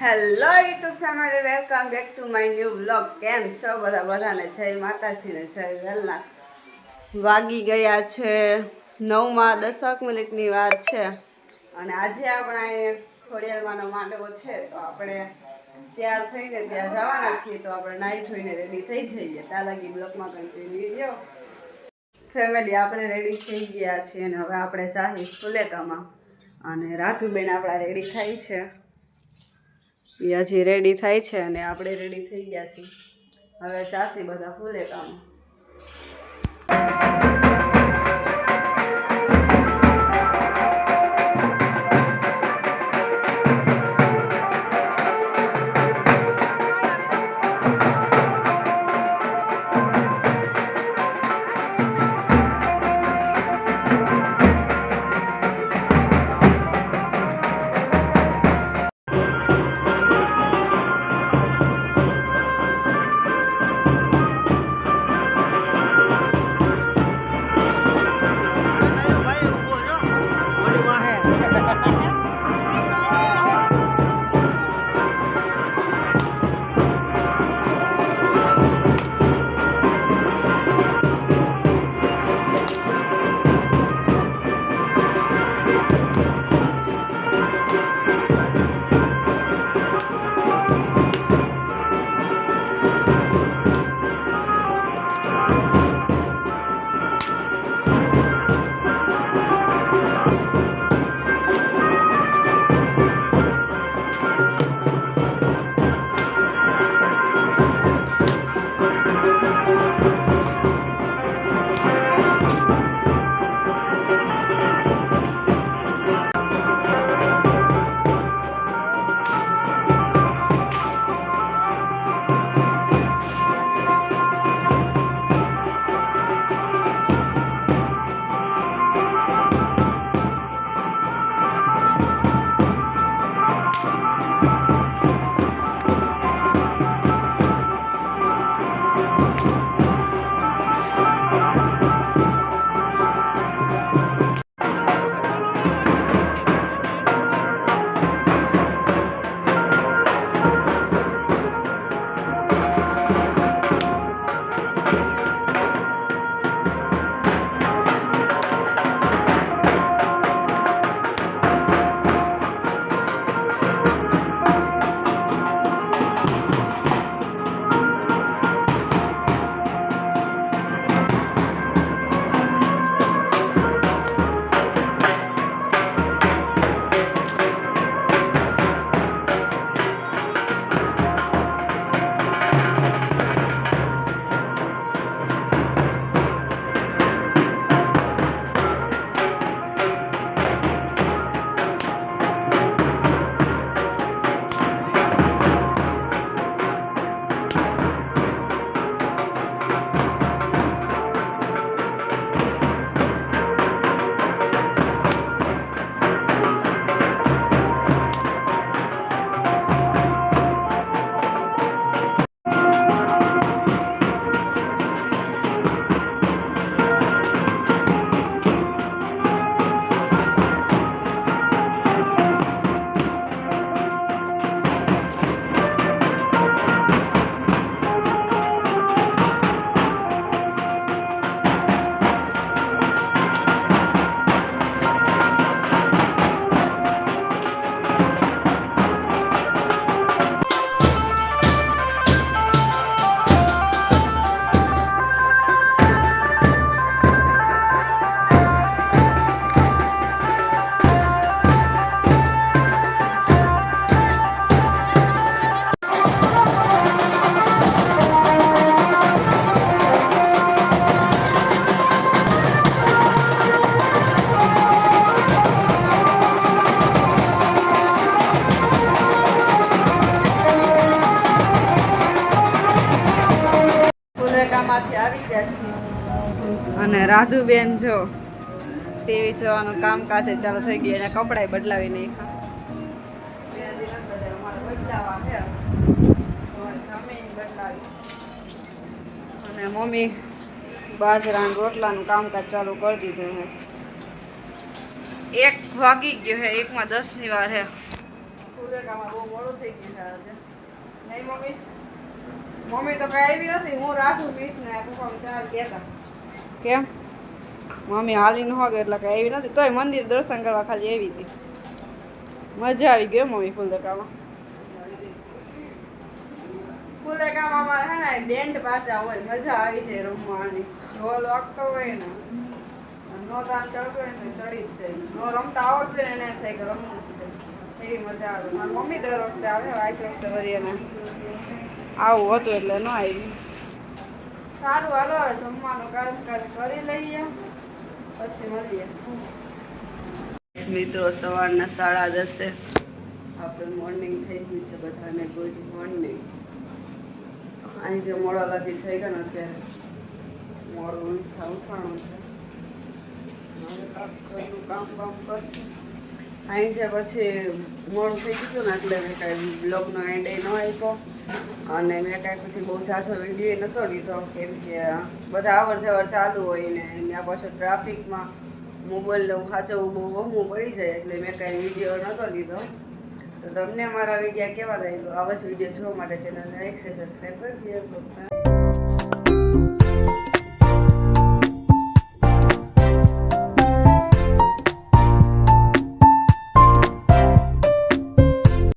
Hello YouTube family, welcome back to my new vlog. કેમ છો બધાને? જય માતાજીને જય વેલનાથ. વાગી ગયા છે 9:10 વાર છે અને આજે આપણે ખોડિયારમાંનો માંડવો છે તો આપણે તૈયાર થઈને ત્યાં જવાના છીએ. તો આપણે નાહી ધોઈને રેડી થઈ જઈએ. ત્યાં લગી બ્લોગમાં કન્ટિન્યુ રહ્યો. ફેમિલી, આપણે રેડી થઈ ગયા છીએ અને હવે આપણે જાહી ફુલેકામાં. અને રાતુબેન આપણા રેડી થાય છે, એ હજી રેડી થાય છે અને આપણે રેડી થઈ ગયા છીએ. હવે ચાસી બધા ફુલેકામાં. માંથી આવી ગયા છીએ અને રાધુબેન જો ટીવી જોવાનું કામકાજ ચાલુ થઈ ગયું. એને કપડાય બદલાવી નાખ્યા અને મમ્મી બાજરા રોટલાનું કામકાજ ચાલુ કરી દીધું છે. 1 વાગી ગયો છે, 1:10 વાર છે. ફુલેકામાં બહુ મોડું થઈ ગયું છે આજે. નહીં મમ્મી? મમ્મી તો કઈ આવી નથી. હું રાખું પીઠ ને પપ્પા ચાર કહેતા. કેમ? મમ્મી હાલી ન હોગે એટલે કઈ આવી નથી. તોય મંદિર દર્શન કરવા ખાલી આવી હતી. મજા આવી ગઈ મમ્મી ફુલેકામાં. ફુલેકામાં અમારે હે ને બેન્ડ પાછા હોય, મજા આવી જાય રમવાની. ઢોલ વાગતો હોય ને નો તાન ચડતો હોય ને ચડી જ જાય. નો રમતા આવડતું હોય ને એને એમ થાય કે રમવું જ છે. એવી મજા આવે. મારી મમ્મી દર વખતે આવે, આ વખતે વળી એને આવું હતું એટલે ન આવી. સારું હાલો હવે જમવાનું કામકાજ કરી લઈએ પછી મળીએ. મિત્રો સવારના 10:30 આપણે મોર્નિંગ થઈ ગયું છે બધાને. Good morning. અહીં જે મોડા લાગી થઈ ગયા ને અત્યારે મોડું ઉઠાણું છે. ઘરનું કામ કરશે. અહીં જે પછી મોડું થઈ ગયું ને એટલે મેં કાંઈ બ્લોગનો એન્ડ ન આપ્યો અને મેં કાંઈ પછી બહુ ઝાઝો વિડીયો નહોતો લીધો કેમ કે બધા અવર જવર ચાલુ હોય ને ત્યાં પાછું ટ્રાફિકમાં મોબાઈલ સાચવવું બહુ વહમું પડી જાય એટલે મેં કાંઈ વિડીયો નહોતો લીધો. તો તમને અમારા વિડીયો કેવા લાગ્યો? આવા જ વિડીયો જોવા માટે ચેનલને લાઈક સબસ્ક્રાઈબ કરી દો.